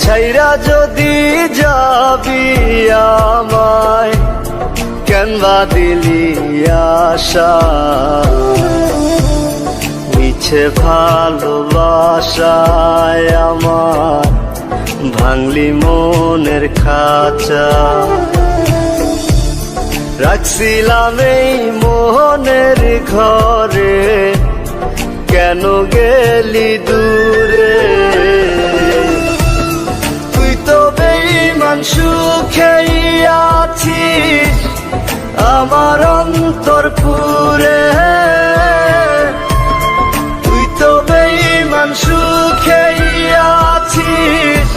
ছাইরা যদি যাবি আমায়, কেনবা দিলি আশা, মিছে ভালোবাসায় আমার ভাঙলি মনের খাঁচা। রাখছিলাম এই মোহনের ঘরে, কেন গেলি দূরে? তুই তো বেঈমান সুখেই আছিস আমার অন্তর পুরে। তুই তো বেঈমান সুখেই আছিস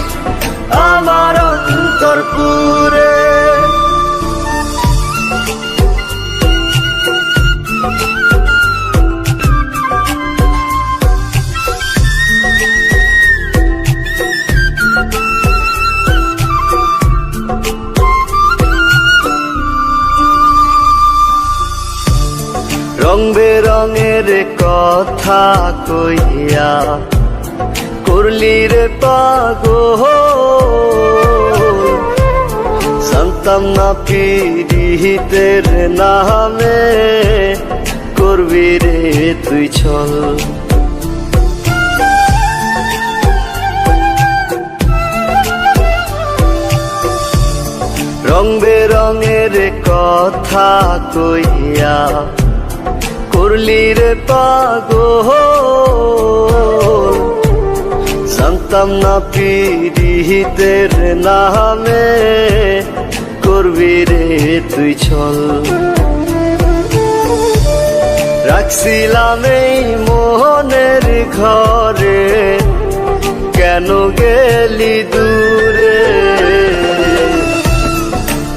আমার অন্তর পুরে। রং বেরঙের কথা কইয়া করলি রে পাগল, জানতাম না পীড়িতের নামে করবি রে তুই ছল। রং বেরঙের কথা কইয়া করলি রে পাগল, জানতাম না পীড়িতের নামে করবি রে তুই ছল। রাখছিলাম এই মোহনের ঘরে, কেন গেলি দূরে?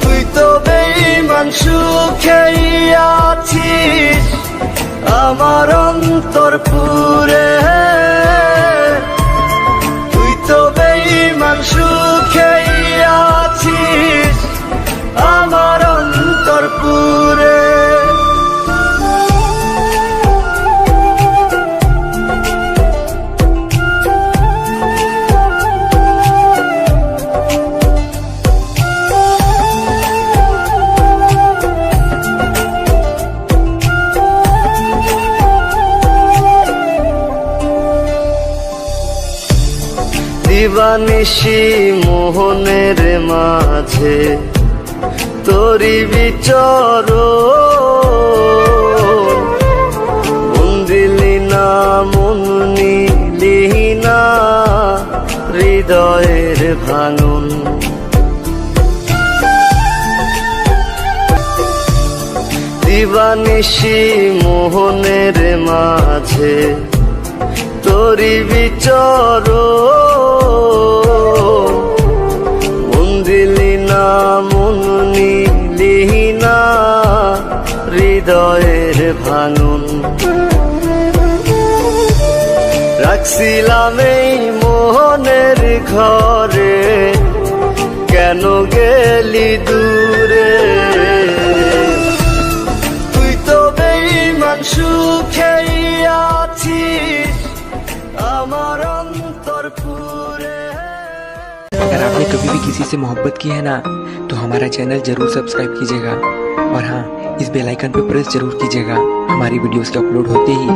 তুই তো বেঈমান সুখেই আছিস আমার অন্তর পুরে। তুই তো বেঈমান সুখেই আছিস আমার অন্তর পুরে। দিবানিশি মোহনের মাঝে তোরি বিচর, মন দিলি না মন নিলি না হৃদয়ের ভাঙন। দিবানিশি মোহনের মাঝে তোরি বিচর, মন দিলি না মন নিলি না হৃদয়ের ভাঙন। রাখছিলাম এই মোহনের ঘরে, কেন গেলি দূরে? তুই তো বেঈমান সুখেই আছিস আমার অন্তর পুরে। अगर आपने कभी भी किसी से मोहब्बत की है ना, तो हमारा चैनल जरूर सब्सक्राइब कीजिएगा और हाँ, इस बेल आइकन पे प्रेस जरूर कीजिएगा। हमारी वीडियोस के अपलोड होते ही